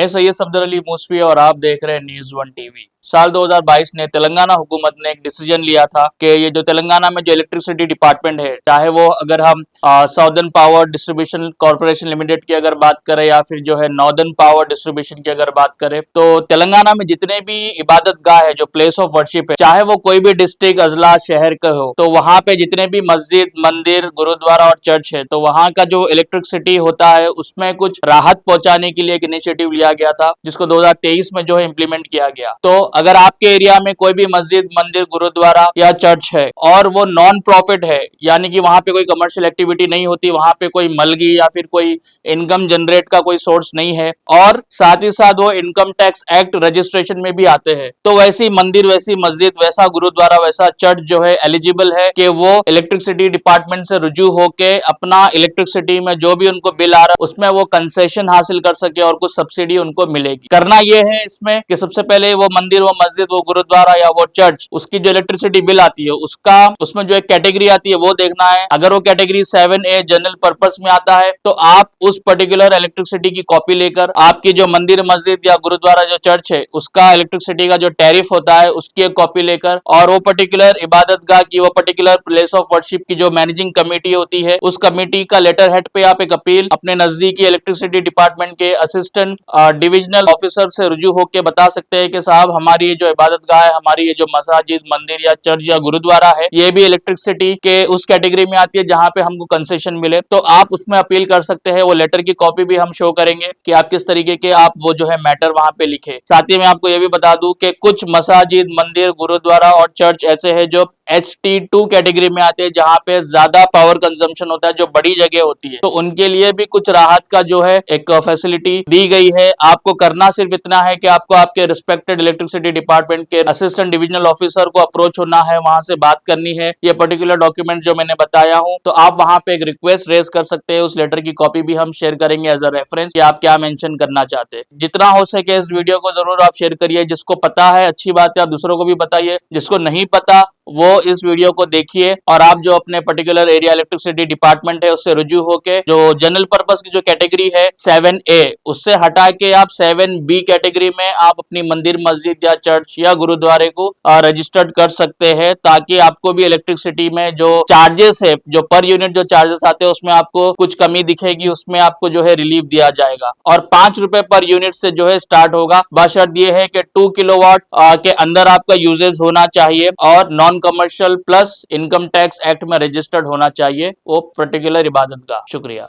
मैं सैयद सफदर अली मूसवी और आप देख रहे हैं न्यूज़ वन टीवी। साल 2022 ने तेलंगाना हुकूमत ने एक डिसीजन लिया था कि ये जो तेलंगाना में जो इलेक्ट्रिसिटी डिपार्टमेंट है, चाहे वो अगर हम southern power distribution corporation limited की अगर बात करें या फिर जो है नॉर्दर्न पावर डिस्ट्रीब्यूशन की अगर बात करें, तो तेलंगाना में जितने भी इबादत गाह है, जो प्लेस ऑफ वर्शिप है, चाहे वो कोई भी डिस्ट्रिक्ट अजला शहर का हो, तो वहां पे जितने भी मस्जिद मंदिर गुरुद्वारा और चर्च है, तो वहां का जो इलेक्ट्रिसिटी होता है उसमें कुछ राहत पहुंचाने के लिए एक इनिशिएटिव लिया गया था, जिसको 2023 में जो है इम्प्लीमेंट किया गया। तो अगर आपके एरिया में कोई भी मस्जिद मंदिर गुरुद्वारा या चर्च है और वो नॉन प्रॉफिट है, यानी कि वहां पे कोई कमर्शियल एक्टिविटी नहीं होती, वहां पे कोई मलगी या फिर कोई इनकम जनरेट का कोई सोर्स नहीं है, और साथ ही साथ वो इनकम टैक्स एक्ट रजिस्ट्रेशन में भी आते हैं, तो वैसी मंदिर वैसी मस्जिद वैसा गुरुद्वारा वैसा चर्च जो है एलिजिबल है कि वो इलेक्ट्रिसिटी डिपार्टमेंट से रुजू होके अपना इलेक्ट्रिसिटी में जो भी उनको बिल आ रहा है उसमें वो कंसेशन हासिल कर सके और कुछ सब्सिडी उनको मिलेगी। करना ये है इसमें कि सबसे पहले वो मंदिर वो मस्जिद वो गुरुद्वारा या वो चर्च, उसकी जो इलेक्ट्रिसिटी बिल आती है उसका उसमें जो एक कैटेगरी आती है वो देखना है। अगर वो कैटेगरी 7A जनरल पर्पस में आता है तो आप उस पर्टिकुलर इलेक्ट्रिसिटी की कॉपी लेकर आपकी जो मंदिर मस्जिद या गुरुद्वारा जो चर्च है उसका इलेक्ट्रिसिटी का जो टैरिफ होता है उसकी एक कॉपी लेकर, और वो पर्टिकुलर इबादत गाह की वो पर्टिकुलर प्लेस ऑफ वर्शिप की जो मैनेजिंग कमेटी होती है उस कमेटी का लेटर हेड पे आप एक अपील अपने नजदीकी इलेक्ट्रिसिटी डिपार्टमेंट के असिस्टेंट डिविजनल ऑफिसर से रुजू होकर बता सकते हैं कि साहब हमारी ये जो इबादत गाह है, हमारी ये जो मसाजिद मंदिर या चर्च या गुरुद्वारा है, ये भी इलेक्ट्रिसिटी के उस कैटेगरी में आती है जहां पे हमको कंसेशन मिले, तो आप उसमें अपील कर सकते हैं। वो लेटर की कॉपी भी हम शो करेंगे कि आप किस तरीके के आप वो जो है मैटर वहां पे लिखे। साथ ही मैं आपको ये भी बता दूं कि कुछ मसाजिद मंदिर गुरुद्वारा और चर्च ऐसे है जो HT2 कैटेगरी में आते हैं, जहां पे ज्यादा पावर कंजम्पशन होता है, जो बड़ी जगह होती है, तो उनके लिए भी कुछ राहत का जो है एक फैसिलिटी दी गई है। आपको करना सिर्फ इतना है कि आपको आपके रिस्पेक्टेड इलेक्ट्रिसिटी डिपार्टमेंट के असिस्टेंट डिविजनल ऑफिसर को अप्रोच होना है, वहां से बात करनी है। ये पर्टिकुलर डॉक्यूमेंट जो मैंने बताया हूं, तो आप वहां पे एक रिक्वेस्ट रेज कर सकते हैं। उस लेटर की कॉपी भी हम शेयर करेंगे एज अ रेफरेंस कि आप क्या मेंशन करना चाहते हैं। जितना हो सके इस वीडियो को जरूर आप शेयर करिए। जिसको पता है अच्छी बात है, आप दूसरों को भी बताइए। जिसको नहीं पता वो इस वीडियो को देखिए, और आप जो अपने पर्टिकुलर एरिया इलेक्ट्रिसिटी डिपार्टमेंट है उससे रुजू होके जो जनरल पर्पस की जो कैटेगरी है 7A, उससे हटा के आप 7B कैटेगरी में आप अपनी मंदिर मस्जिद या चर्च या गुरुद्वारे को रजिस्टर्ड कर सकते हैं, ताकि आपको भी इलेक्ट्रिसिटी में जो चार्जेस है, जो पर यूनिट जो चार्जेस आते हैं उसमें आपको कुछ कमी दिखेगी, उसमें आपको जो है रिलीफ दिया जाएगा। और 5 रुपए पर यूनिट से जो है स्टार्ट होगा। बशर्त ये है कि 2 किलोवाट के अंदर आपका यूजेज होना चाहिए और non commercial plus income tax act में रजिस्टर्ड होना चाहिए वो पर्टिकुलर इबादत गाह। शुक्रिया।